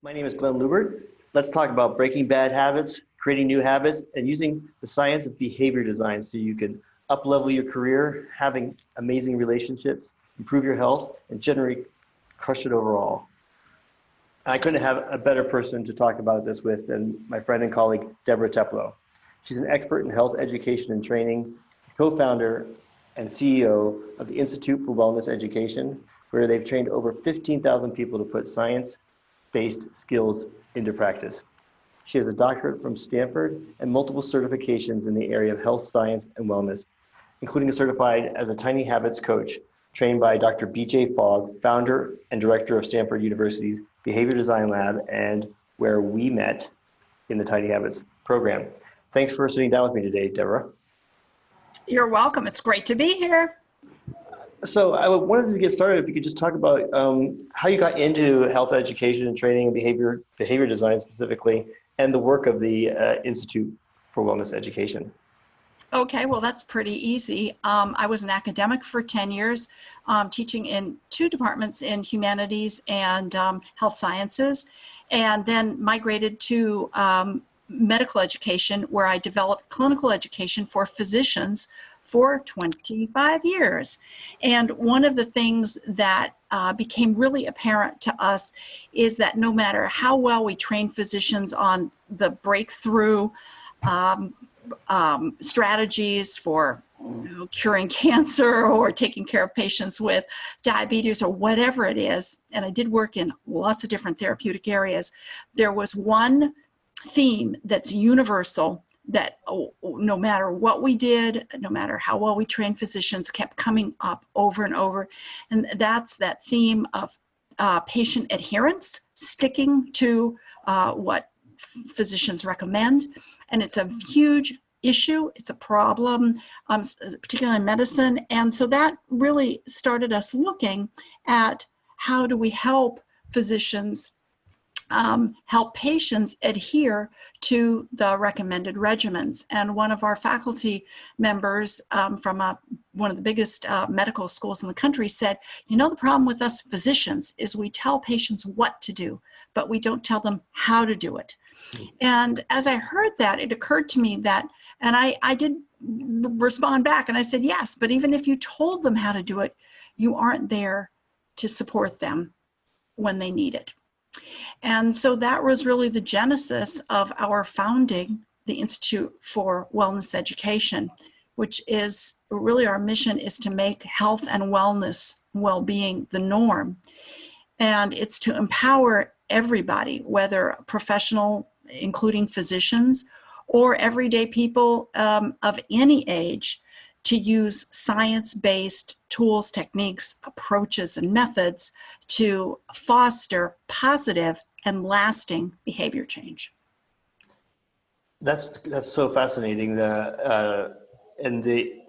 My name is Glenn Lubert. Let's talk about breaking bad habits, creating new habits, and using the science of behavior design so you can up-level your career, having amazing relationships, improve your health, and generally crush it overall. I couldn't have a better person to talk about this with than my friend and colleague, Deborah Teplow. She's an expert in health education and training, co-founder and CEO of the Institute for Wellness Education, where they've trained over 15,000 people to put science-based skills into practice. She has a doctorate from Stanford and multiple certifications in the area of health science and wellness, including a certified as a Tiny Habits coach, trained by Dr. B.J. Fogg, founder and director of Stanford University's Behavior Design Lab, and where we met in the Tiny Habits program. Thanks for sitting down with me today, Deborah. You're welcome. It's great to be here. So I wanted to get started, if you could just talk about how you got into health education and training and behavior design specifically, and the work of the Institute for Wellness Education. Okay, well, that's pretty easy. I was an academic for 10 years, teaching in 2 departments in humanities and health sciences, and then migrated to medical education, where I developed clinical education for physicians for 25 years. And one of the things that became really apparent to us is that no matter how well we train physicians on the breakthrough strategies for curing cancer or taking care of patients with diabetes or whatever it is, and I did work in lots of different therapeutic areas, there was one theme that's universal that no matter what we did, no matter how well we trained physicians, kept coming up over and over. And that's that theme of patient adherence, sticking to what physicians recommend. And it's a huge issue. It's a problem, particularly in medicine. And so that really started us looking at how do we help physicians help patients adhere to the recommended regimens. And one of our faculty members from one of the biggest medical schools in the country said, you know, the problem with us physicians is we tell patients what to do, but we don't tell them how to do it. And as I heard that, it occurred to me that, and I did respond back and I said, yes, but even if you told them how to do it, you aren't there to support them when they need it. And so that was really the genesis of our founding the Institute for Wellness Education, which is really our mission is to make health and wellness, well-being the norm. And it's to empower everybody, whether professional, including physicians, or everyday people of any age, to use science-based tools, techniques, approaches, and methods to foster positive and lasting behavior change. That's so fascinating. And the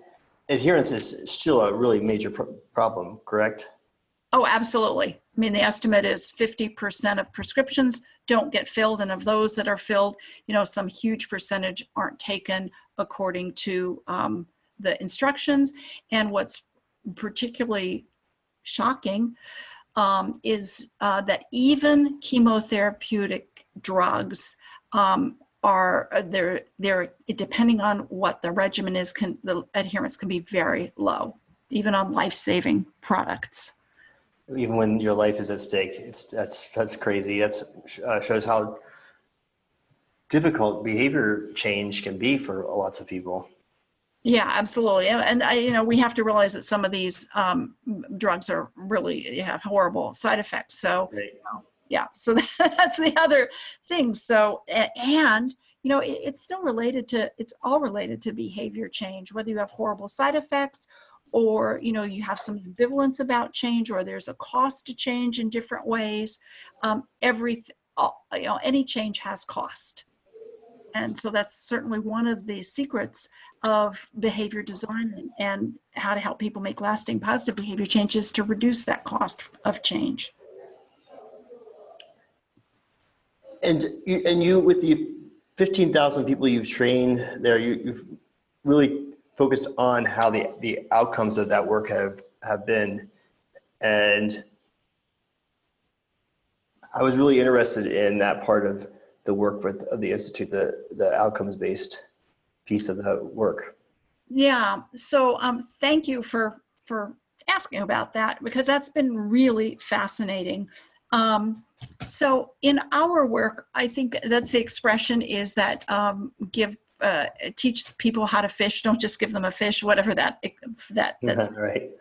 adherence is still a really major problem, correct? Oh, absolutely. I mean, the estimate is 50% of prescriptions don't get filled, and of those that are filled, you know, some huge percentage aren't taken according to the instructions. And what's particularly shocking is that even chemotherapeutic drugs are they're depending on what the regimen is, the adherence can be very low, even on life-saving products. Even when your life is at stake, that's crazy. That shows how difficult behavior change can be for lots of people. Yeah, absolutely. And we have to realize that some of these drugs are really have horrible side effects. So, right. Yeah, so that's the other thing. So, and, it's still it's all related to behavior change, whether you have horrible side effects or, you have some ambivalence about change, or there's a cost to change in different ways. Any change has cost. And so that's certainly one of the secrets of behavior design and how to help people make lasting positive behavior changes to reduce that cost of change. And you with the 15,000 people you've trained there, you've really focused on how the outcomes of that work have been. And I was really interested in that part of the work of the Institute, the outcomes-based piece of the work. Yeah. So thank you for asking about that, because that's been really fascinating. So in our work, I think that's the expression is that teach people how to fish. Don't just give them a fish, whatever that's. Right.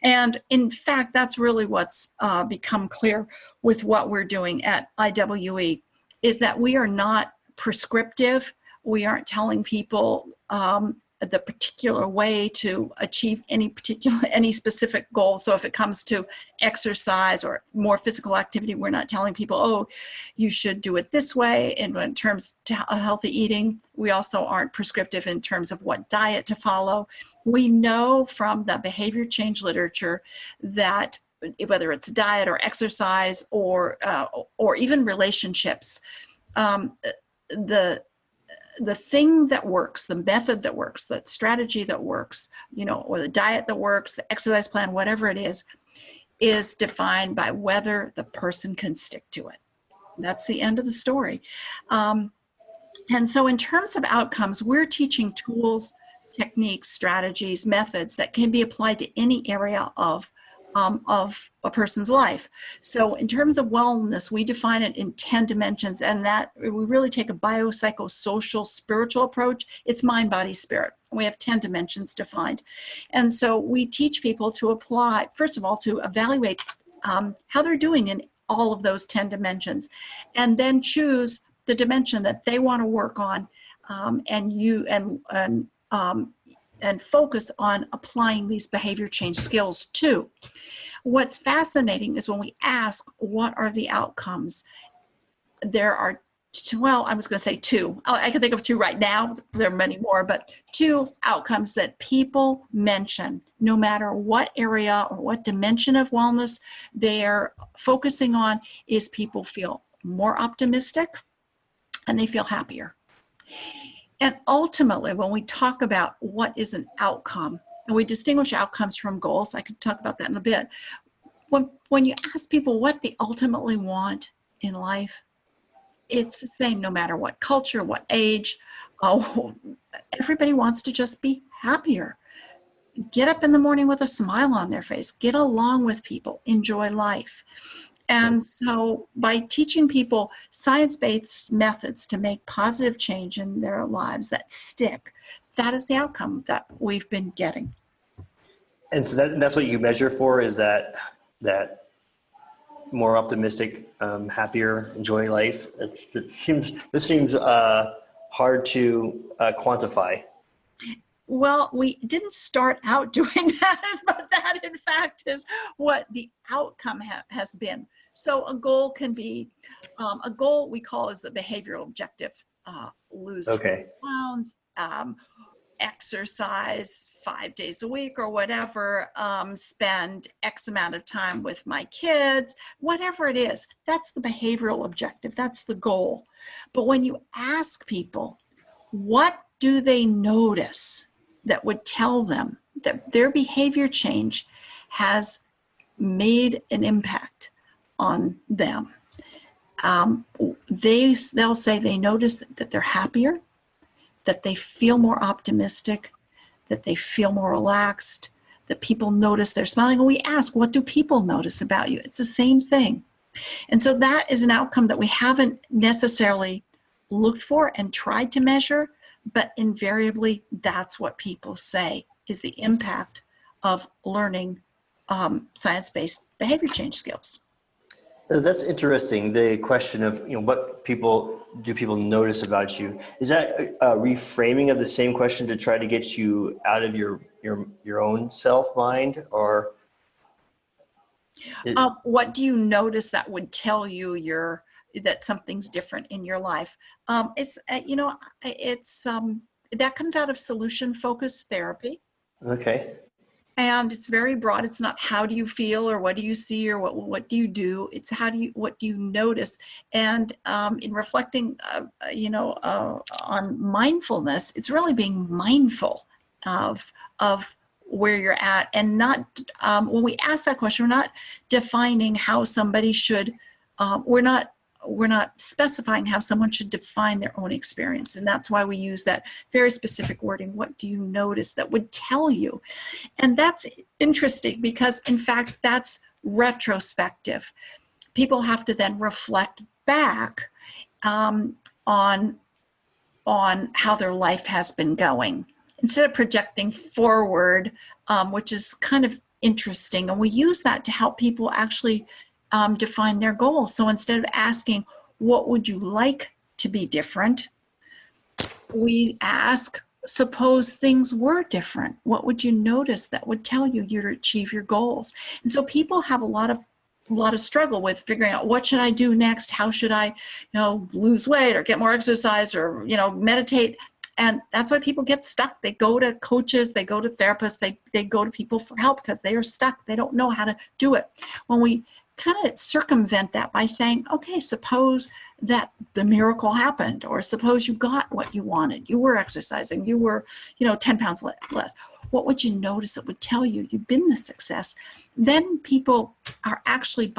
And in fact, that's really what's become clear with what we're doing at IWE, is that we are not prescriptive. We aren't telling people the particular way to achieve any specific goal. So if it comes to exercise or more physical activity, we're not telling people, oh, you should do it this way. And in terms of healthy eating, we also aren't prescriptive in terms of what diet to follow. We know from the behavior change literature that whether it's diet or exercise or even relationships, the thing that works, the method that works, the strategy that works, or the diet that works, the exercise plan, whatever it is defined by whether the person can stick to it. That's the end of the story. And so in terms of outcomes, we're teaching tools, techniques, strategies, methods that can be applied to any area of a person's life. So in terms of wellness, we define it in 10 dimensions, and that we really take a biopsychosocial spiritual approach. It's mind, body, spirit. We have 10 dimensions defined. And so we teach people to apply, first of all, to evaluate how they're doing in all of those 10 dimensions, and then choose the dimension that they want to work on, and focus on applying these behavior change skills to. What's fascinating is when we ask, what are the outcomes? There are I was going to say two. I can think of two right now. There are many more, but two outcomes that people mention, no matter what area or what dimension of wellness they're focusing on, is people feel more optimistic and they feel happier. And ultimately, when we talk about what is an outcome, and we distinguish outcomes from goals, I could talk about that in a bit. When you ask people what they ultimately want in life, it's the same no matter what culture, what age. Everybody wants to just be happier. Get up in the morning with a smile on their face, get along with people, enjoy life. And so by teaching people science-based methods to make positive change in their lives that stick, that is the outcome that we've been getting. And so that's what you measure for, is that more optimistic, happier, enjoy life. This seems hard to quantify. Well, we didn't start out doing that, but that in fact is what the outcome has been. So a goal can be, a goal we call is the behavioral objective, lose 20 pounds, exercise 5 days a week or whatever, spend X amount of time with my kids, whatever it is, that's the behavioral objective, that's the goal. But when you ask people, what do they notice that would tell them that their behavior change has made an impact on them? They'll say they notice that they're happier, that they feel more optimistic, that they feel more relaxed, that people notice they're smiling. And we ask, what do people notice about you? It's the same thing. And so that is an outcome that we haven't necessarily looked for and tried to measure, but invariably that's what people say is the impact of learning science-based behavior change skills. That's interesting. The question of, what do people notice about you? Is that a reframing of the same question to try to get you out of your own self-mind, or? What do you notice that would tell you that something's different in your life? It's that comes out of solution-focused therapy. Okay. And it's very broad. It's not how do you feel or what do you see or what do you do. It's what do you notice. And in reflecting, on mindfulness, it's really being mindful of where you're at, and not when we ask that question, we're not defining how somebody should we're not specifying how someone should define their own experience. And that's why we use that very specific wording. What do you notice that would tell you? And that's interesting because, in fact, that's retrospective. People have to then reflect back on how their life has been going instead of projecting forward, which is kind of interesting. And we use that to help people actually define their goals. So instead of asking, what would you like to be different? We ask, suppose things were different. What would you notice that would tell you you'd achieve your goals? And so people have a lot of struggle with figuring out, what should I do next? How should I, lose weight or get more exercise or, meditate? And that's why people get stuck. They go to coaches, they go to therapists, they go to people for help because they are stuck. They don't know how to do it. When we kind of circumvent that by saying, okay, suppose that the miracle happened, or suppose you got what you wanted. You were exercising, you were, 10 pounds less. What would you notice that would tell you you've been the success? Then people are actually,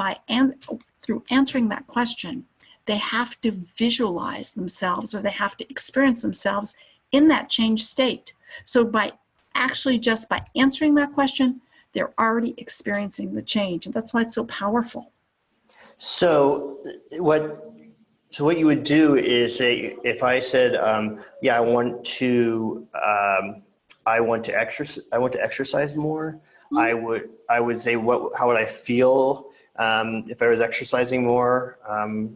through answering that question, they have to visualize themselves, or they have to experience themselves in that changed state. So just by answering that question, they're already experiencing the change. And that's why it's so powerful. So what you would do is say, if I said, I want to exercise more, mm-hmm. I would say, how would I feel if I was exercising more?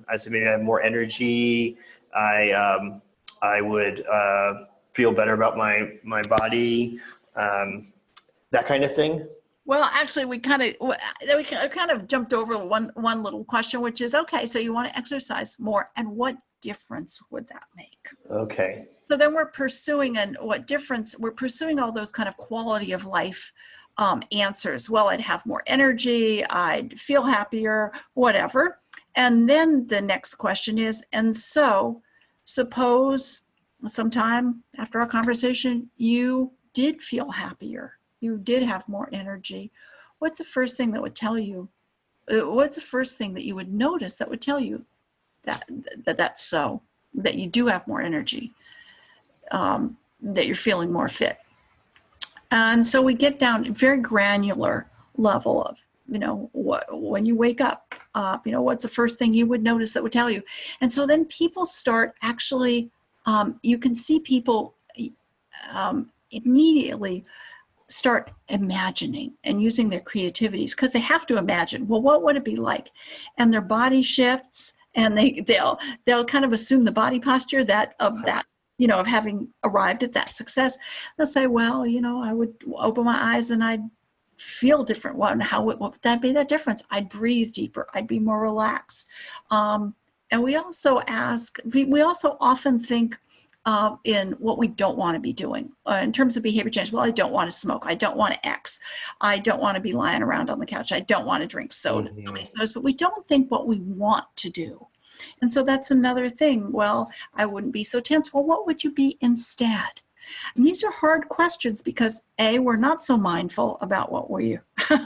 I'd say maybe I have more energy. I would feel better about my body, that kind of thing. Well, actually, we kind of jumped over one little question, which is, okay, so you want to exercise more, and what difference would that make? Okay. So then we're pursuing we're pursuing all those kind of quality of life answers. Well, I'd have more energy, I'd feel happier, whatever. And then the next question is, and so suppose sometime after our conversation, you did feel happier. You did have more energy. What's the first thing that would tell you? What's the first thing that you would notice that would tell you that's so, that you do have more energy, that you're feeling more fit? And so we get down very granular level of, when you wake up, what's the first thing you would notice that would tell you? And so then people start actually, you can see people immediately start imagining and using their creativities, because they have to imagine, well, what would it be like? And their body shifts, and they'll kind of assume the body posture of having arrived at that success. They'll say, well, I would open my eyes and I'd feel different. What would that be, that difference? I'd breathe deeper. I'd be more relaxed. And we also often think in what we don't want to be doing in terms of behavior change. Well, I don't want to smoke. I don't want to X. I don't want to be lying around on the couch. I don't want to drink soda. Mm-hmm. But we don't think what we want to do. And so that's another thing. Well, I wouldn't be so tense. Well, what would you be instead? And these are hard questions because A, we're not so mindful about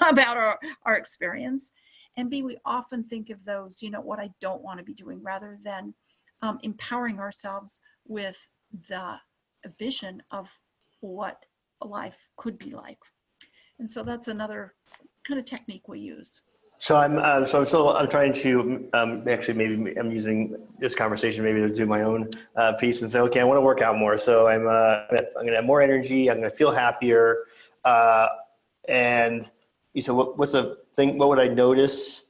about our experience. And B, we often think of those, what I don't want to be doing, rather than empowering ourselves with the vision of what a life could be like. And so that's another kind of technique we use. So I'm trying to actually, maybe I'm using this conversation maybe to do my own piece and say, okay, I want to work out more. So I'm going to have more energy. I'm going to feel happier. And you said, what's the thing? What would I notice?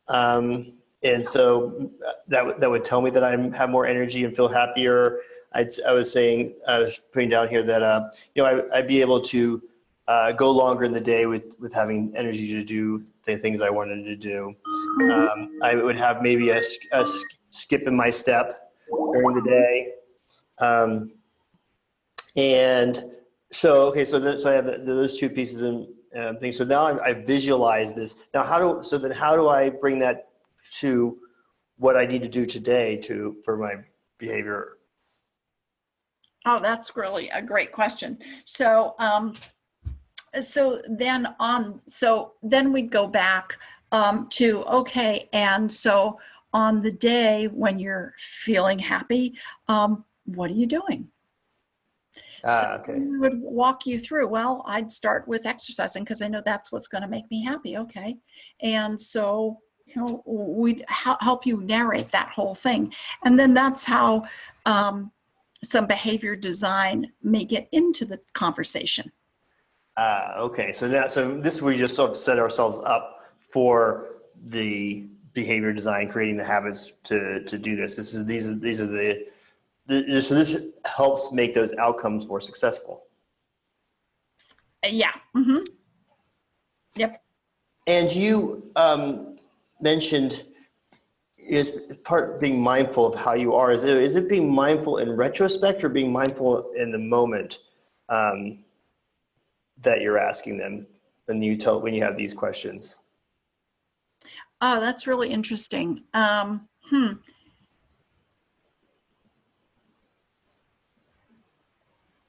And so that would tell me that I have more energy and feel happier. I was putting down here that I'd be able to go longer in the day with having energy to do the things I wanted to do. I would have maybe a skip in my step during the day. And so I have those two pieces and things. So now I visualize this. Now how do I bring that to what I need to do today for my behavior? Oh, that's really a great question. So then we'd go back to, okay, and so on the day when you're feeling happy, what are you doing? So Okay. we would walk you through, well, I'd start with exercising because I know that's what's going to make me happy. Okay. And so, we'd help you narrate that whole thing. And then that's how some behavior design may get into the conversation. Okay. So this, we just sort of set ourselves up for the behavior design, creating the habits to do this. These are so this helps make those outcomes more successful. Yeah. Mm-hmm. Yep. And you mentioned is part being mindful of how you are. Is it being mindful in retrospect or being mindful in the moment that you're asking them when you have these questions? Oh, that's really interesting.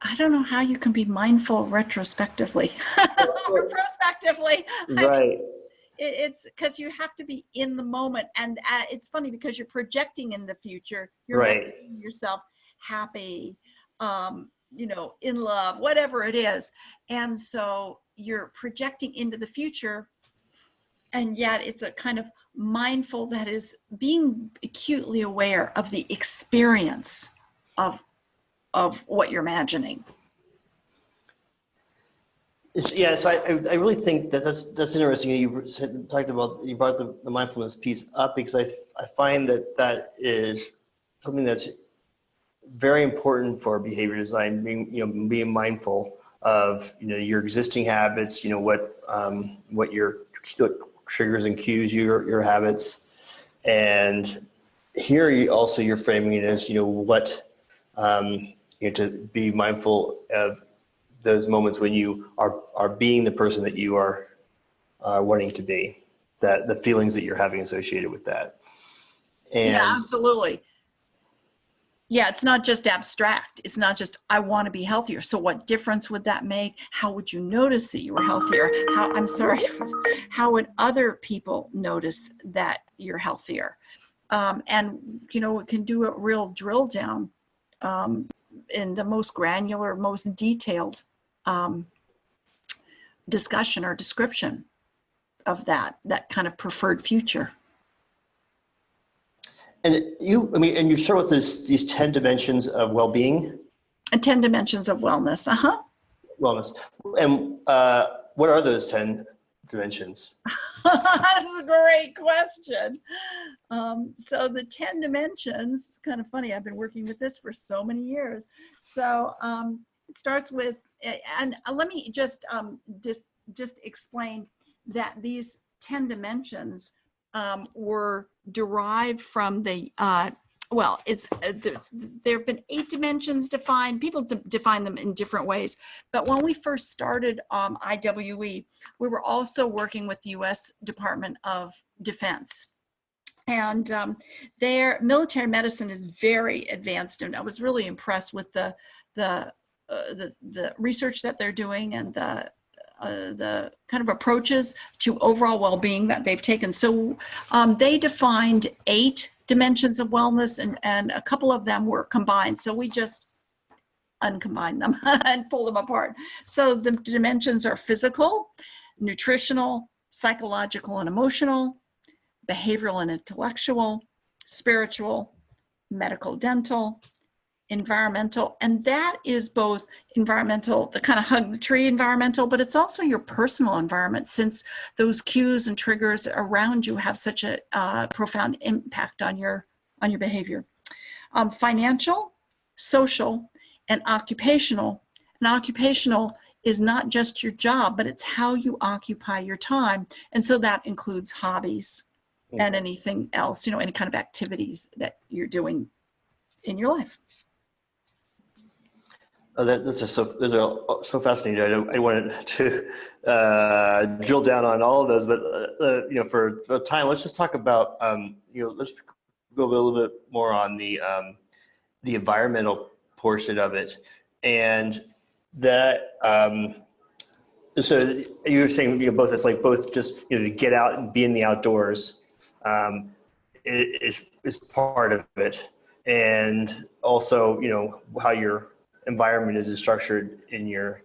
I don't know how you can be mindful retrospectively or prospectively. I mean, Right. it's because you have to be in the moment. And it's funny because you're projecting in the future. You're Right. imagining yourself happy, in love, whatever it is. And so you're projecting into the future. And yet it's a kind of mindful that is being acutely aware of the experience of what you're imagining. Yeah, so I really think that's interesting. You brought the mindfulness piece up because I find that is something that's very important for behavior design. Being mindful of your existing habits. What your triggers and cues your habits, and here you're framing it as to be mindful of those moments when you are being the person that you are wanting to be, that the feelings that you're having associated with that. And yeah, absolutely. Yeah, it's not just abstract. It's not just, I want to be healthier. So what difference would that make? How would you notice that you were healthier? How would other people notice that you're healthier? And, it can do a real drill down in the most granular, most detailed discussion or description of that kind of preferred future. And you start with these 10 dimensions of well-being. And 10 dimensions of wellness. Wellness. And what are those 10 dimensions? That's a great question. So the 10 dimensions, kind of funny, I've been working with this for so many years. So it starts with, and let me just explain that these 10 dimensions were derived from the there have been 8 dimensions defined. People define them in different ways. But when we first started IWE, we were also working with the U.S. Department of Defense. And their military medicine is very advanced. And I was really impressed with the research that they're doing and the kind of approaches to overall well-being that they've taken. So they defined 8 dimensions of wellness, and a couple of them were combined. So we just uncombine them and pull them apart. So the dimensions are physical, nutritional, psychological and emotional, behavioral and intellectual, spiritual, medical, dental, environmental. And that is both environmental, the kind of hug the tree environmental, but it's also your personal environment, since those cues and triggers around you have such a profound impact on your behavior. Financial, social, and occupational. And occupational is not just your job, but it's how you occupy your time. And so that includes hobbies and anything else, any kind of activities that you're doing in your life. Oh, those are so fascinating. I wanted to drill down on all of those, but for time, let's just talk about let's go a little bit more on the environmental portion of it, and that. So you were saying both. It's like both just to get out and be in the outdoors, is part of it. And also, how your environment is structured in your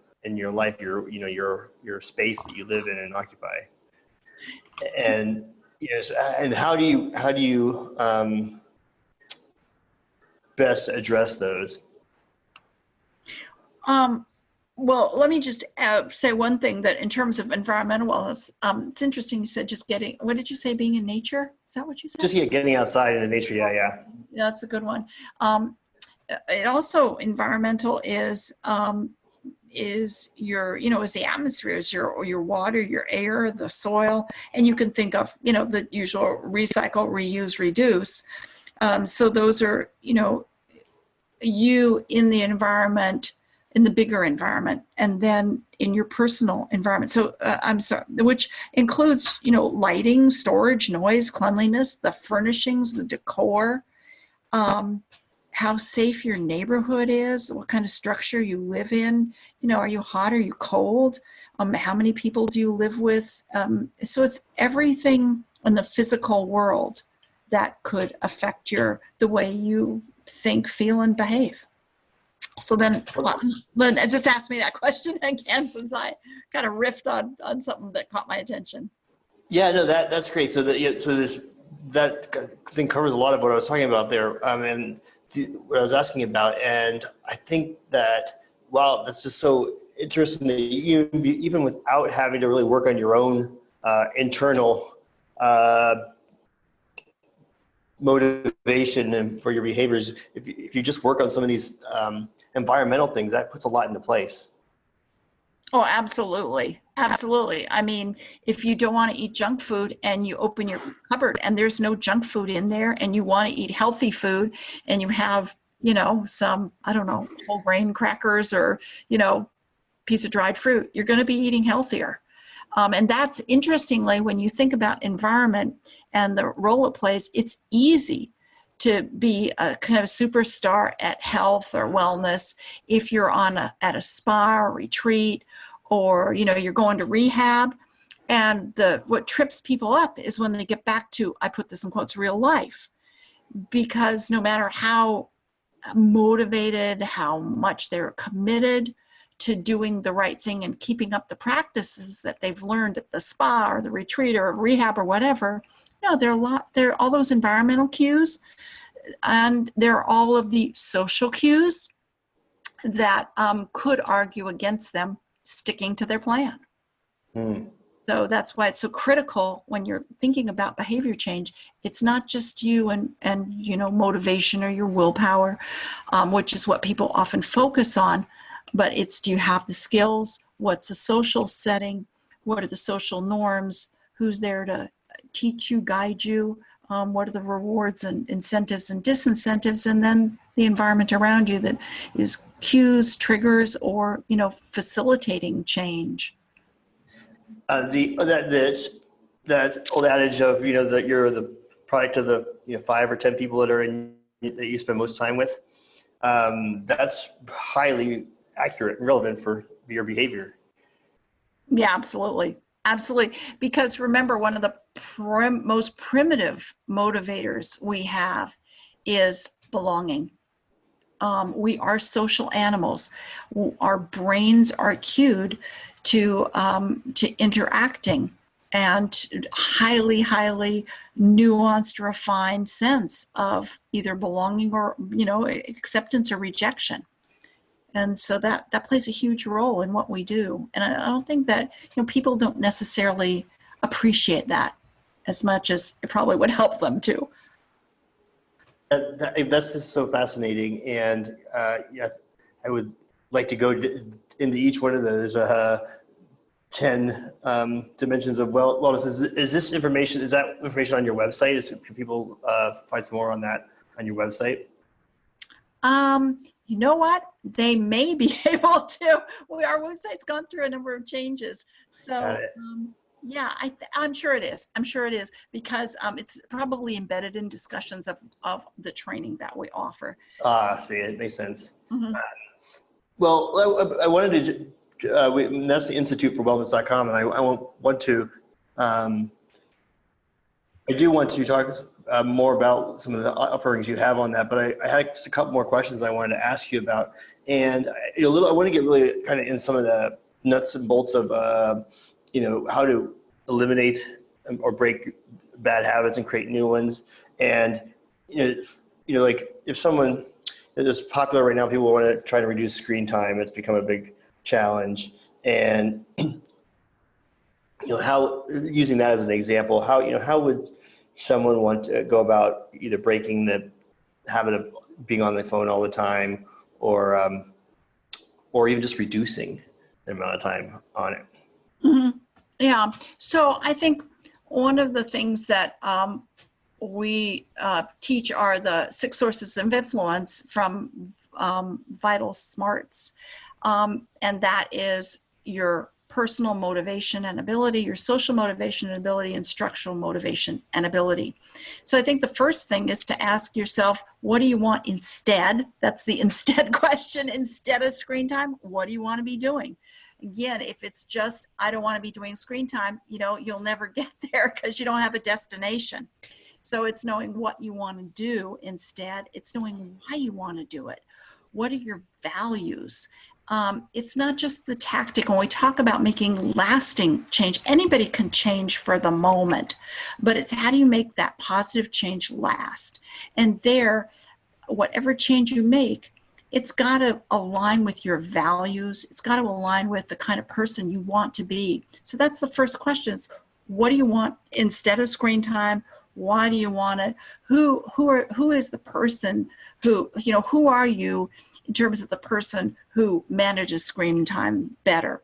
life, your space that you live in and occupy. And and how do you best address those? Well, let me just say one thing, that in terms of environmental wellness, it's interesting you said just getting, what did you say, being in nature? Is that what you said? Just getting outside in the nature, yeah. That's a good one. It also, environmental is your, is the atmosphere, is your water, your air, the soil, and you can think of, the usual recycle, reuse, reduce. So those are, you in the environment, in the bigger environment, and then in your personal environment. So which includes, lighting, storage, noise, cleanliness, the furnishings, the decor, how safe your neighborhood is, what kind of structure you live in, are you hot, are you cold, how many people do you live with? So it's everything in the physical world that could affect the way you think, feel, and behave. So then just ask me that question again, since I kind of riffed on something that caught my attention. Yeah, no, that's great. So that thing covers a lot of what I was talking about there, and what I was asking about. And I think that, wow, that's just so interesting that you, even without having to really work on your own internal motivation and for your behaviors, if you just work on some of these environmental things, that puts a lot into place. Oh, absolutely. Absolutely. I mean, if you don't want to eat junk food and you open your cupboard and there's no junk food in there, and you want to eat healthy food, and you have, some, I don't know, whole grain crackers or, piece of dried fruit, you're going to be eating healthier. And that's, interestingly, when you think about environment and the role it plays, it's easy to be a kind of superstar at health or wellness if you're at a spa or retreat, or you're going to rehab. And what trips people up is when they get back to, I put this in quotes, real life, because no matter how motivated, how much they're committed to doing the right thing and keeping up the practices that they've learned at the spa or the retreat or rehab or whatever, there are all those environmental cues, and there are all of the social cues that could argue against them sticking to their plan. So that's why it's so critical when you're thinking about behavior change. It's not just you and motivation or your willpower, which is what people often focus on, but it's, do you have the skills? What's the social setting? What are the social norms? Who's there to teach you, guide you? What are the rewards and incentives and disincentives? And then the environment around you that is cues, triggers, or facilitating change. That old adage of that you're the product of the 5 or 10 people that you spend most time with. That's highly accurate and relevant for your behavior. Yeah, absolutely. Absolutely. Because remember, one of the most primitive motivators we have is belonging. We are social animals. Our brains are cued to interacting, and highly, highly nuanced, refined sense of either belonging or, acceptance or rejection. And so that plays a huge role in what we do. And I don't think that, people don't necessarily appreciate that as much as it probably would help them to. That's just so fascinating. And yeah, I would like to go into each one of those 10 dimensions of wellness. Is that information on your website? Can people find some more on that on your website? You know what? They may be able to. Our website's gone through a number of changes. So yeah, I'm sure it is. I'm sure it is, because it's probably embedded in discussions of the training that we offer. See, it makes sense. Mm-hmm. Well, I wanted to, that's the Institute for Wellness.com, and I want to I do want to talk more about some of the offerings you have on that, but I had just a couple more questions I wanted to ask you about. And I want to get really kind of in some of the nuts and bolts of, how to eliminate or break bad habits and create new ones. And, like if someone is popular right now, people want to try to reduce screen time. It's become a big challenge. And how, using that as an example, how would someone want to go about either breaking the habit of being on the phone all the time, or even just reducing the amount of time on it? Mm-hmm. Yeah. So I think one of the things that we teach are the 6 sources of influence from Vital Smarts. And that is your personal motivation and ability, your social motivation and ability, and structural motivation and ability. So I think the first thing is to ask yourself, what do you want instead? That's the instead question. Instead of screen time, what do you want to be doing? Again, if it's just, I don't want to be doing screen time, you'll never get there because you don't have a destination. So it's knowing what you want to do instead. It's knowing why you want to do it. What are your values? It's not just the tactic. When we talk about making lasting change, anybody can change for the moment, but it's how do you make that positive change last? And there, whatever change you make, it's got to align with your values. It's got to align with the kind of person you want to be. So that's the first question is, what do you want instead of screen time? Why do you want it? Who is the person who are you in terms of the person who manages screen time better?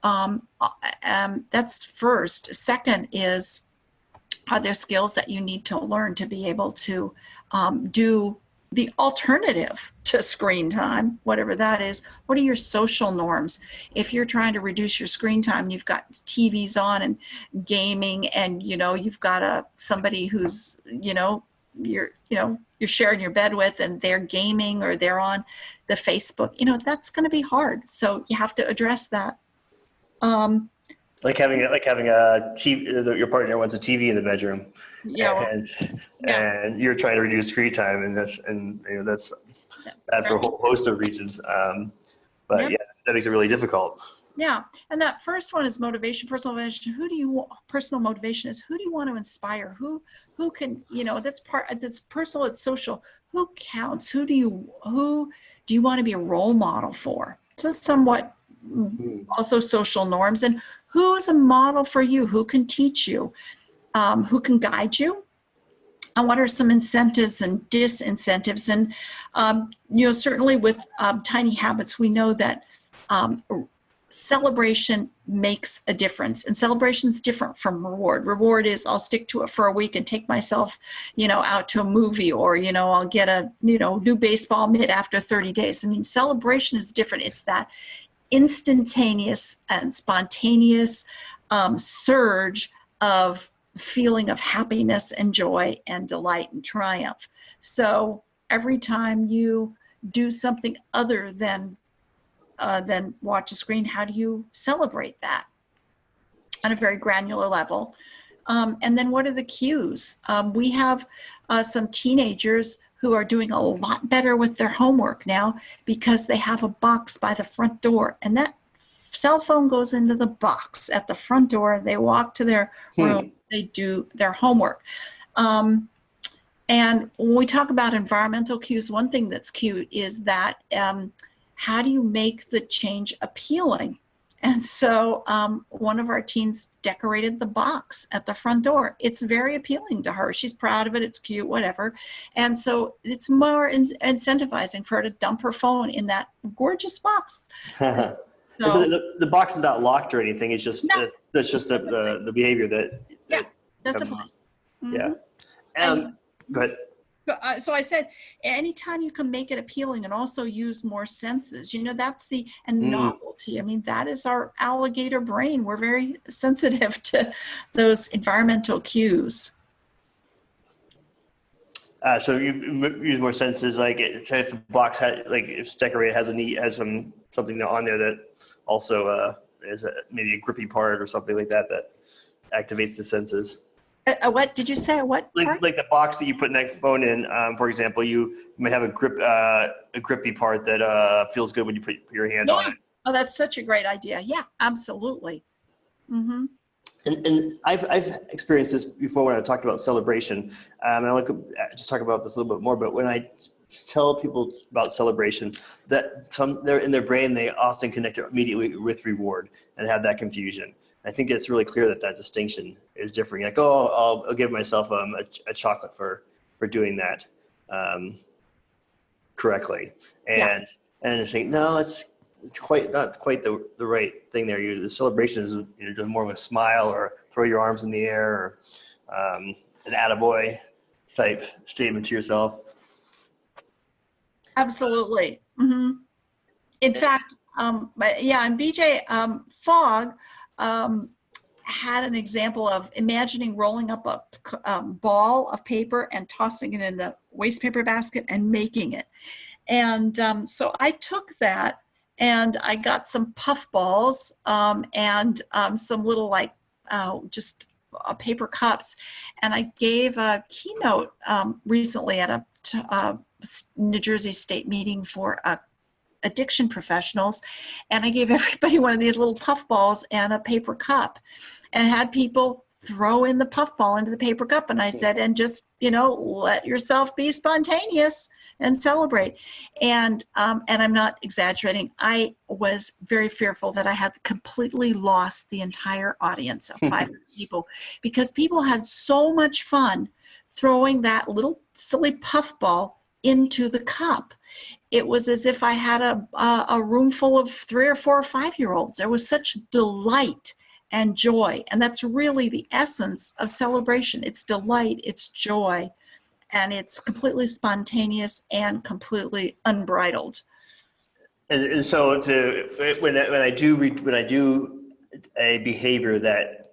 That's first. Second is, are there skills that you need to learn to be able to do the alternative to screen time, whatever that is? What are your social norms? If you're trying to reduce your screen time, you've got TVs on and gaming, and you've got somebody who's you're sharing your bed with, and they're gaming or they're on the Facebook. That's going to be hard. So you have to address that. Like having a TV, your partner wants a TV in the bedroom, and you're trying to reduce screen time, and that's bad for a whole host of reasons. But yeah, that makes it really difficult. Yeah, and that first one is motivation, personal motivation. Personal motivation is, who do you want to inspire? Who can, that's personal, it's social. Who counts? Who do you want to be a role model for? So it's somewhat also social norms. And who is a model for you? Who can teach you? Who can guide you? And what are some incentives and disincentives? And certainly with tiny habits, we know that celebration makes a difference, and celebration is different from reward. Reward is, I'll stick to it for a week and take myself, out to a movie, or, I'll get a, new baseball mitt after 30 days. I mean, celebration is different. It's that instantaneous and spontaneous surge of feeling of happiness and joy and delight and triumph. So every time you do something other than watch a screen, how do you celebrate that on a very granular level? And then what are the cues? We have some teenagers who are doing a lot better with their homework now because they have a box by the front door, and that cell phone goes into the box at the front door. They walk to their room, they do their homework. And when we talk about environmental cues, one thing that's cute is that how do you make the change appealing? And so one of our teens decorated the box at the front door. It's very appealing to her. She's proud of it. It's cute, whatever. And so it's more incentivizing for her to dump her phone in that gorgeous box. So the box is not locked or anything. It's just that's just the behavior that that's a place. Yeah. Go ahead. So I said, anytime you can make it appealing and also use more senses, that's novelty. I mean, that is our alligator brain. We're very sensitive to those environmental cues. So you use more senses, like if the box if it's decorated, has something on there that also is maybe a grippy part or something like that activates the senses. What did you say? What part? Like the box that you put that phone in, for example, you might have a grippy part that feels good when you put your hand on Yeah. it. Oh, that's such a great idea. Yeah, absolutely. Mm-hmm. And I've experienced this before when I talked about celebration. And I want to just talk about this a little bit more. But when I tell people about celebration, that they're in their brain, they often connect it immediately with reward and have that confusion. I think it's really clear that that distinction is different. Like, oh, I'll give myself a chocolate for doing that correctly, Yeah. and it's like, no, it's not quite the right thing there. The celebration is just more of a smile or throw your arms in the air or an attaboy type statement to yourself. Absolutely. Mm-hmm. In fact, but yeah, and BJ Fogg had an example of imagining rolling up a ball of paper and tossing it in the waste paper basket and making it. And so I took that and I got some puff balls and some little like just paper cups. And I gave a keynote recently at a New Jersey State meeting for addiction professionals. And I gave everybody one of these little puff balls and a paper cup and had people throw in the puff ball into the paper cup. And I said, and just, let yourself be spontaneous and celebrate. And I'm not exaggerating. I was very fearful that I had completely lost the entire audience of 500 people because people had so much fun throwing that little silly puff ball into the cup. It was as if I had a room full of 3 or 4 or 5-year-olds. There was such delight and joy. And that's really the essence of celebration. It's delight, it's joy, and it's completely spontaneous and completely unbridled. And so when I do a behavior that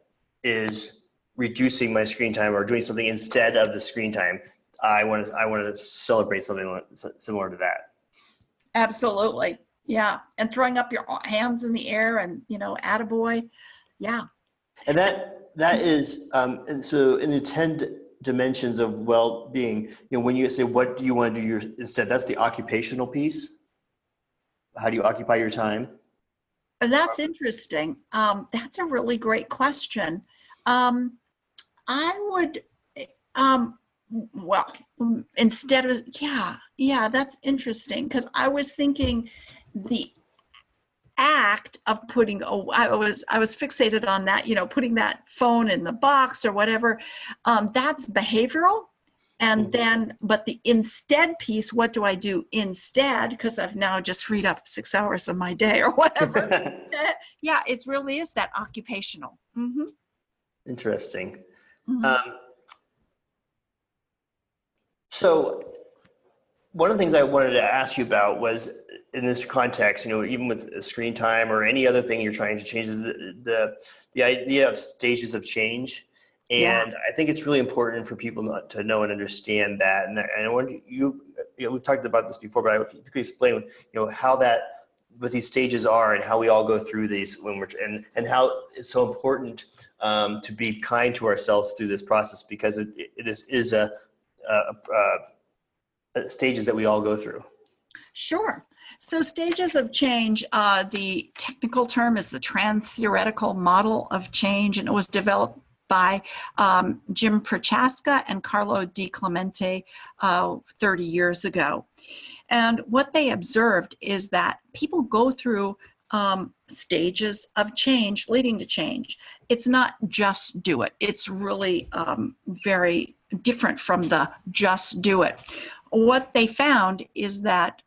is reducing my screen time or doing something instead of the screen time, I want to celebrate something similar to that. Absolutely. Yeah. And throwing up your hands in the air and, attaboy. Yeah. And that is, and so in the 10 dimensions of well-being, when you say, what do you want to do instead, that's the occupational piece. How do you occupy your time? That's interesting. That's a really great question. I would, well, instead of, yeah, that's interesting because I was thinking the act of putting, I was fixated on that, putting that phone in the box or whatever. That's behavioral. And then, but the instead piece, what do I do instead? Because I've now just freed up 6 hours of my day or whatever. Yeah, it really is that occupational. Mm-hmm. Interesting. Mm-hmm. So one of the things I wanted to ask you about was in this context, even with screen time or any other thing you're trying to change, is the idea of stages of change. And I think it's really important for people to know and understand that. And I want we've talked about this before, but if you could explain, how what these stages are and how we all go through these and how it's so important to be kind to ourselves through this process, because it is a stages that we all go through. Sure. So stages of change, the technical term is the trans-theoretical model of change, and it was developed by Jim Prochaska and Carlo Di Clemente 30 years ago. And what they observed is that people go through stages of change leading to change. It's not just do it. It's really very different from the just do it. What they found is that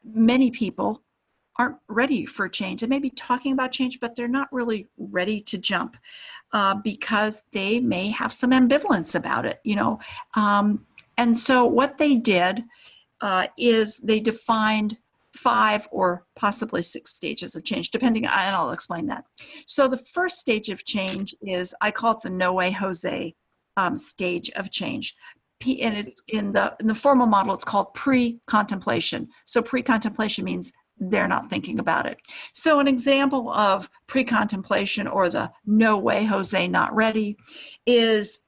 many people aren't ready for change. They may be talking about change, but they're not really ready to jump because they may have some ambivalence about it, and so what they did is they defined 5 or possibly 6 stages of change, depending, and I'll explain that. So the first stage of change is, I call it the no way Jose stage of change. And it's in the formal model, it's called pre-contemplation. So pre-contemplation means they're not thinking about it. So an example of pre-contemplation, or the no way, Jose, not ready, is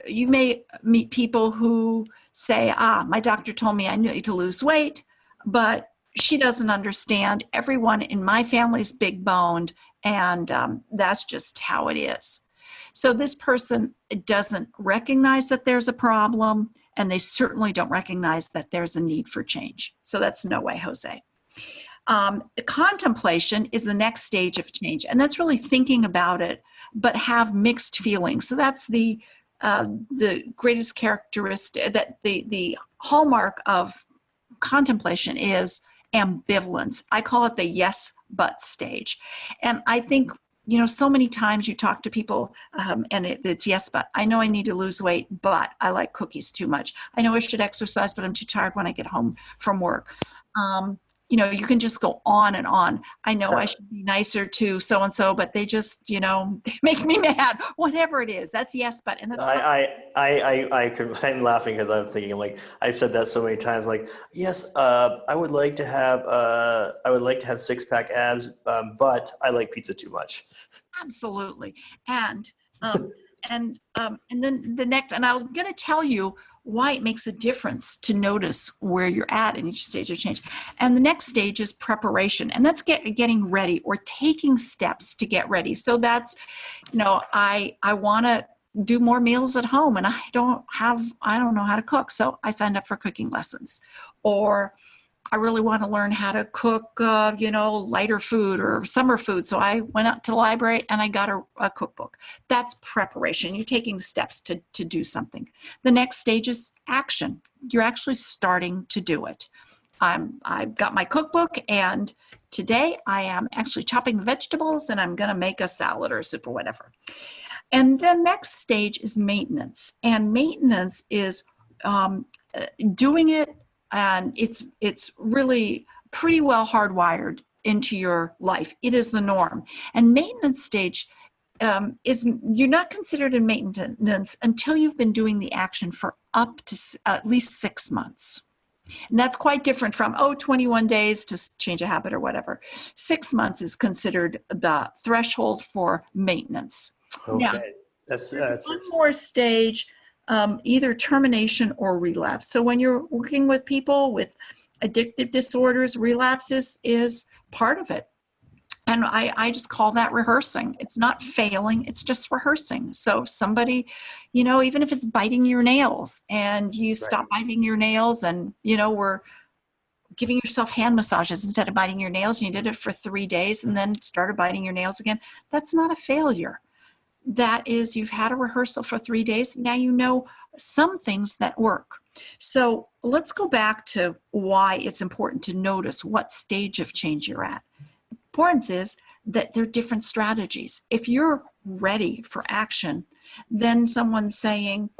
you may meet people who say, my doctor told me I need to lose weight, but she doesn't understand. Everyone in my family's big boned, and that's just how it is. So this person doesn't recognize that there's a problem, and they certainly don't recognize that there's a need for change. So that's no way, Jose. Contemplation is the next stage of change, and that's really thinking about it, but have mixed feelings. So that's the greatest characteristic, that the hallmark of contemplation is ambivalence. I call it the yes but stage. And I think, so many times you talk to people and it's yes but. I know I need to lose weight, but I like cookies too much. I know I should exercise, but I'm too tired when I get home from work. You can just go on and on. I know I should be nicer to so-and-so, but they just, they make me mad. Whatever it is, that's yes, but. And that's I'm laughing because I'm thinking, like, I've said that so many times, like, yes, I would like to have six-pack abs, but I like pizza too much. Absolutely. And then the next, and I'm going to tell you why it makes a difference to notice where you're at in each stage of change. And the next stage is preparation, and that's getting ready, or taking steps to get ready. So that's, I want to do more meals at home, and I don't know how to cook, so I signed up for cooking lessons. Or I really want to learn how to cook, lighter food or summer food. So I went out to the library and I got a cookbook. That's preparation. You're taking steps to do something. The next stage is action. You're actually starting to do it. I've got my cookbook, and today I am actually chopping vegetables, and I'm going to make a salad or a soup or whatever. And the next stage is maintenance. And maintenance is doing it, and it's really pretty well hardwired into your life. It is the norm. And maintenance stage is, you're not considered in maintenance until you've been doing the action for up to at least 6 months. And that's quite different from, 21 days to change a habit or whatever. 6 months is considered the threshold for maintenance. Okay. Now, that's one more stage, either termination or relapse. So when you're working with people with addictive disorders, relapses is part of it. And I just call that rehearsing. It's not failing, it's just rehearsing. So somebody, even if it's biting your nails, and you stop biting your nails, and, we're giving yourself hand massages instead of biting your nails, and you did it for 3 days and then started biting your nails again, that's not a failure. That is, you've had a rehearsal for 3 days. Now you know some things that work. So let's go back to why it's important to notice what stage of change you're at. The importance is that there are different strategies. If you're ready for action, then someone's saying,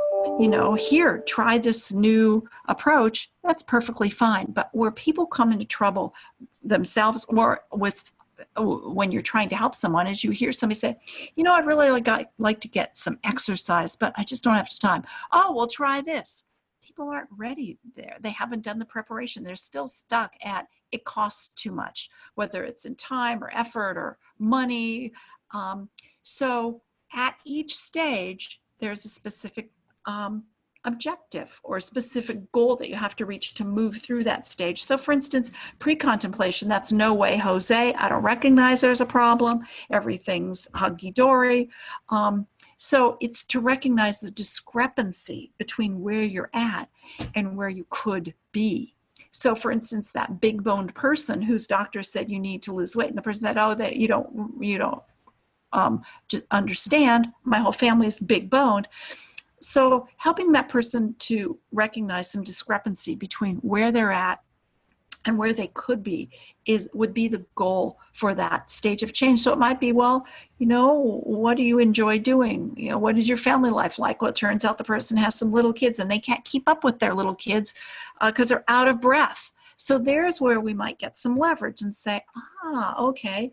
here, try this new approach, that's perfectly fine. But where people come into trouble themselves, or with when you're trying to help someone, is you hear somebody say, I'd really like to get some exercise, but I just don't have time. Oh, well, try this. People aren't ready there. They haven't done the preparation. They're still stuck at, it costs too much, whether it's in time or effort or money. So at each stage, there's a specific objective or a specific goal that you have to reach to move through that stage. So for instance, pre-contemplation, that's no way, Jose, I don't recognize there's a problem. Everything's hunky-dory. So it's to recognize the discrepancy between where you're at and where you could be. So for instance, that big boned person whose doctor said you need to lose weight, and the person said, oh, that you don't understand, my whole family is big boned. So helping that person to recognize some discrepancy between where they're at and where they could be would be the goal for that stage of change. So it might be, well, what do you enjoy doing? What is your family life like? Well, it turns out the person has some little kids and they can't keep up with their little kids because they're out of breath. So there's where we might get some leverage and say, okay,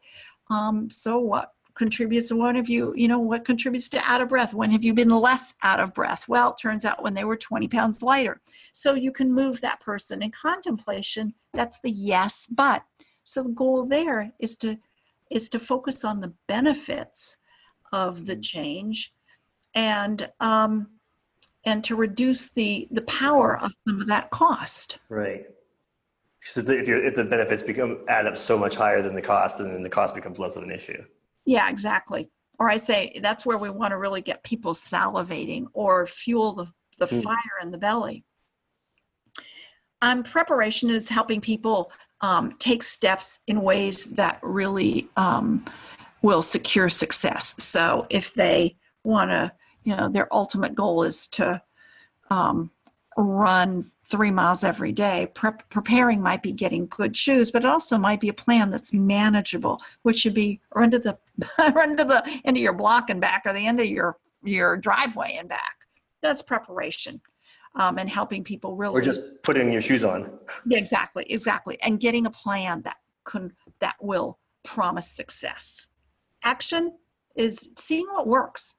so what contributes, and what contributes to out of breath? When have you been less out of breath? Well, it turns out when they were 20 pounds lighter. So you can move that person. In contemplation, that's the yes, but. So the goal there is to focus on the benefits of the change, and to reduce the power of some of that cost. Right. So if the benefits add up so much higher than the cost, and then the cost becomes less of an issue. Yeah, exactly. Or I say that's where we want to really get people salivating or fuel the fire in the belly. Preparation is helping people take steps in ways that really will secure success. So if they want to, their ultimate goal is to run 3 miles every day, preparing might be getting good shoes, but it also might be a plan that's manageable, which should be run to the end of your block and back, or the end of your driveway and back. That's preparation, and helping people really. Or just putting your shoes on. Yeah, exactly, and getting a plan that will promise success. Action is seeing what works.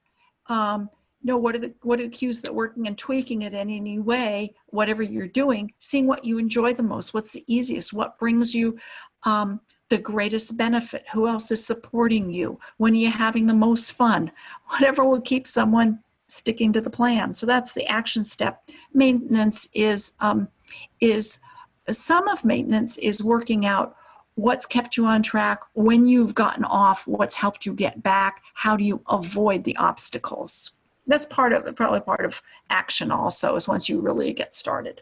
What are the cues that are working, and tweaking it in any way, whatever you're doing, seeing what you enjoy the most, what's the easiest, what brings you the greatest benefit, who else is supporting you, when are you having the most fun, whatever will keep someone sticking to the plan. So that's the action step. Maintenance is some of maintenance is working out what's kept you on track, when you've gotten off, what's helped you get back, how do you avoid the obstacles. That's probably part of action also, is once you really get started.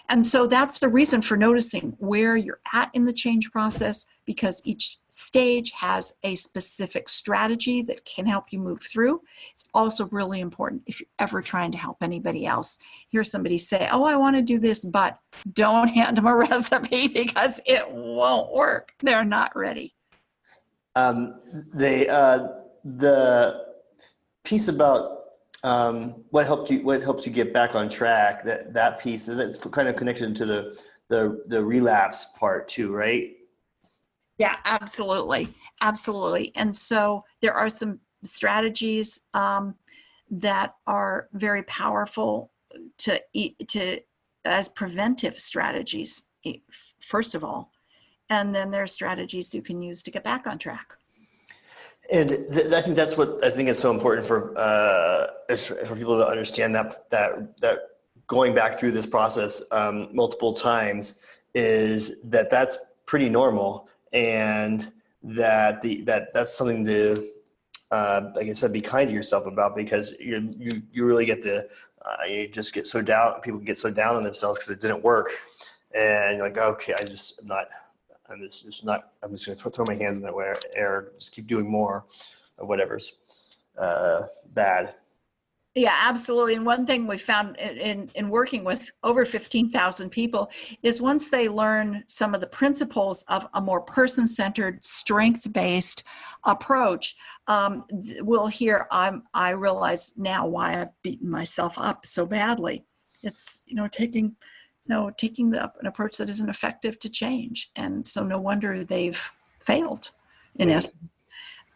And so that's the reason for noticing where you're at in the change process, because each stage has a specific strategy that can help you move through. It's also really important if you're ever trying to help anybody else. Hear somebody say, oh, I want to do this, but don't hand them a recipe, because it won't work. They're not ready. The piece about what helps you get back on track, that piece, and it's kind of connection to the relapse part too, right? Yeah, absolutely. And so there are some strategies that are very powerful as preventive strategies, first of all, and then there are strategies you can use to get back on track. And I think that's what I think is so important for people to understand, that going back through this process multiple times is that's pretty normal, and that's something to like I said, be kind to yourself about, because you really get you just get so down. People get so down on themselves because it didn't work, and you're like, okay, I'm just going to throw my hands in the air, just keep doing more of whatever's bad. Yeah, absolutely. And one thing we found in working with over 15,000 people is once they learn some of the principles of a more person-centered, strength-based approach, we'll hear, I realize now why I've beaten myself up so badly. It's, taking an approach that isn't effective to change. And so no wonder they've failed, in essence.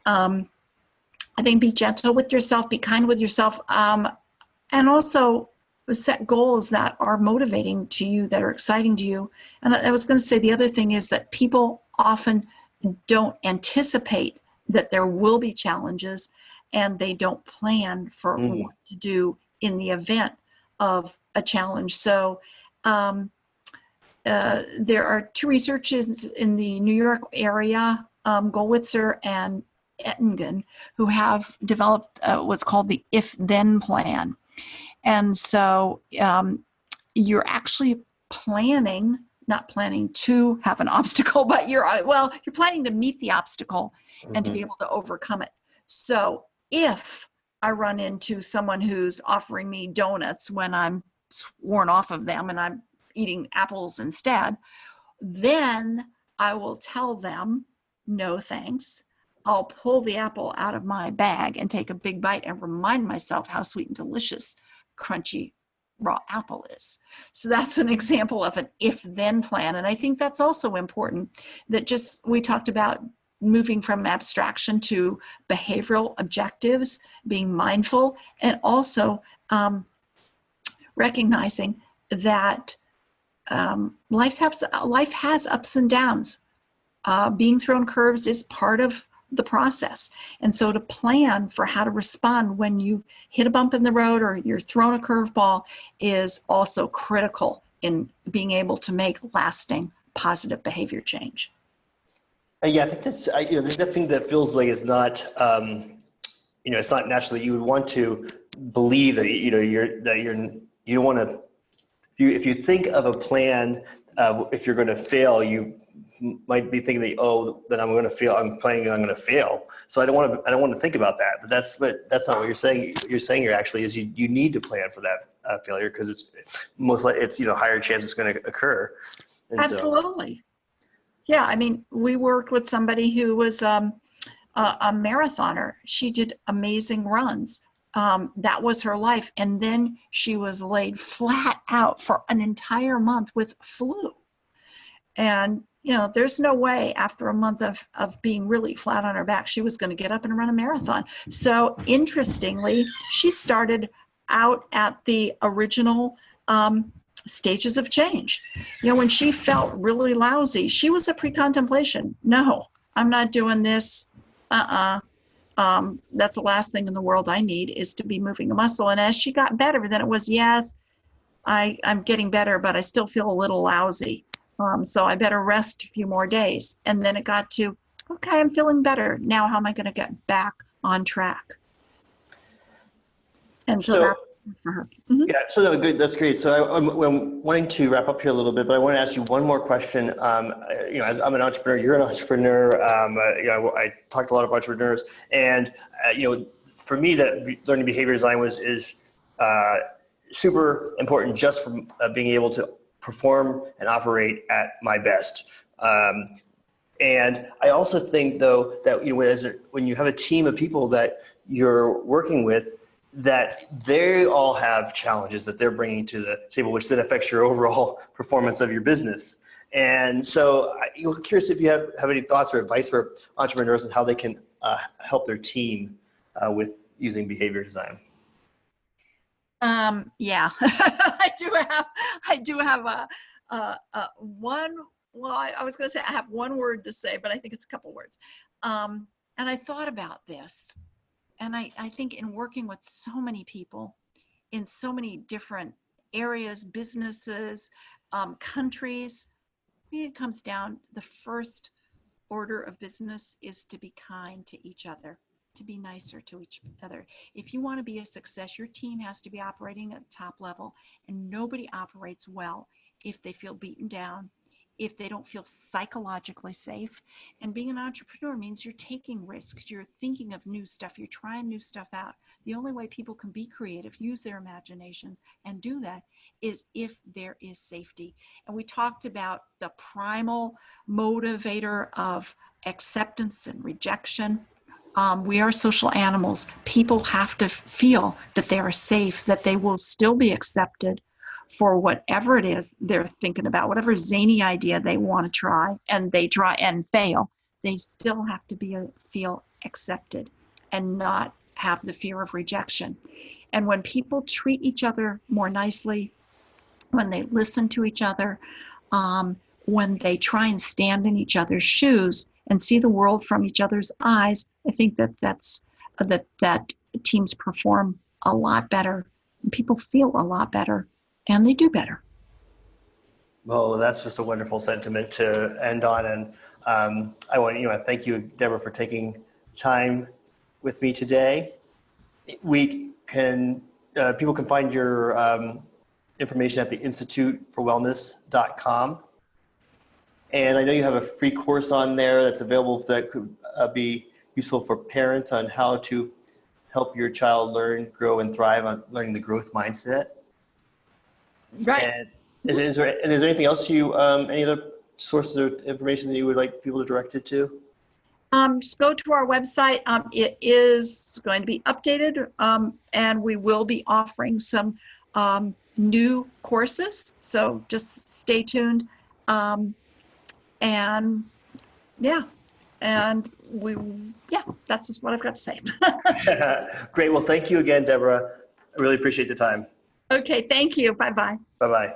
I think be gentle with yourself, be kind with yourself, and also set goals that are motivating to you, that are exciting to you. And I was going to say the other thing is that people often don't anticipate that there will be challenges, and they don't plan for what to do in the event of a challenge. So there are two researchers in the New York area, Goldwitzer and Ettingen, who have developed what's called the if-then plan. And so you're actually not planning to have an obstacle, but you're planning to meet the obstacle and to be able to overcome it. So if I run into someone who's offering me donuts when I'm sworn off of them and I'm eating apples instead, then I will tell them, no thanks. I'll pull the apple out of my bag and take a big bite and remind myself how sweet and delicious crunchy raw apple is. So that's an example of an if-then plan. And I think that's also important, that we talked about moving from abstraction to behavioral objectives, being mindful, and also recognizing that life has ups and downs. Being thrown curves is part of the process. And so to plan for how to respond when you hit a bump in the road or you're thrown a curveball is also critical in being able to make lasting positive behavior change. Yeah, I think that's, there's nothing that feels like it's not, it's not naturally. You would want to believe that, you don't want to, if you think of a plan, if you're going to fail, you might be thinking that, oh, then I'm going to fail. I'm planning on going to fail. So I don't want to think about that. But that's not what you're saying. You're saying you need to plan for that failure, because it's most likely higher chance it's going to occur. And absolutely. Yeah, I mean, we worked with somebody who was a marathoner. She did amazing runs. That was her life. And then she was laid flat out for an entire month with flu. And, there's no way after a month of being really flat on her back, she was going to get up and run a marathon. So interestingly, she started out at the original stages of change. When she felt really lousy, she was a pre-contemplation. No, I'm not doing this. That's the last thing in the world I need, is to be moving a muscle. And as she got better, then it was, yes, I'm getting better, but I still feel a little lousy. So I better rest a few more days. And then it got to, okay, I'm feeling better. Now how am I going to get back on track? And so that's for her. Mm-hmm. Yeah, so good. That's great. So I'm wanting to wrap up here a little bit, but I want to ask you one more question. As I'm an entrepreneur, you're an entrepreneur. I talked to a lot of entrepreneurs, and for me, that learning behavior design is super important, just from being able to perform and operate at my best. And I also think, though, that when you have a team of people that you're working with, that they all have challenges that they're bringing to the table, which then affects your overall performance of your business. And so I'm curious if you have any thoughts or advice for entrepreneurs on how they can help their team with using behavior design. Yeah, I do have one. Well, I was going to say I have one word to say, but I think it's a couple words. And I thought about this, and I think in working with so many people in so many different areas, businesses, countries, I think it comes down, the first order of business is to be kind to each other, to be nicer to each other. If you want to be a success, your team has to be operating at top level, and nobody operates well if they feel beaten down, if they don't feel psychologically safe. And being an entrepreneur means you're taking risks, you're thinking of new stuff, you're trying new stuff out. The only way people can be creative, use their imaginations, and do that is if there is safety. And we talked about the primal motivator of acceptance and rejection. We are social animals. People have to feel that they are safe, that they will still be accepted for whatever it is they're thinking about, whatever zany idea they want to try, and they try and fail. They still have to feel accepted and not have the fear of rejection. And when people treat each other more nicely, when they listen to each other, when they try and stand in each other's shoes and see the world from each other's eyes, I think that teams perform a lot better, and people feel a lot better, and they do better. Well, that's just a wonderful sentiment to end on, and I want to thank you, Deborah, for taking time with me today. People can find your information at the instituteforwellness.com. And I know you have a free course on there that's available that could be useful for parents on how to help your child learn, grow, and thrive on learning the growth mindset. Right. And is there anything else any other sources of information that you would like people to direct it to? Just go to our website. It is going to be updated, and we will be offering some new courses. So just stay tuned. And yeah, And yeah, that's what I've got to say. Great. Well, thank you again, Deborah. I really appreciate the time. Okay, thank you. Bye-bye. Bye-bye.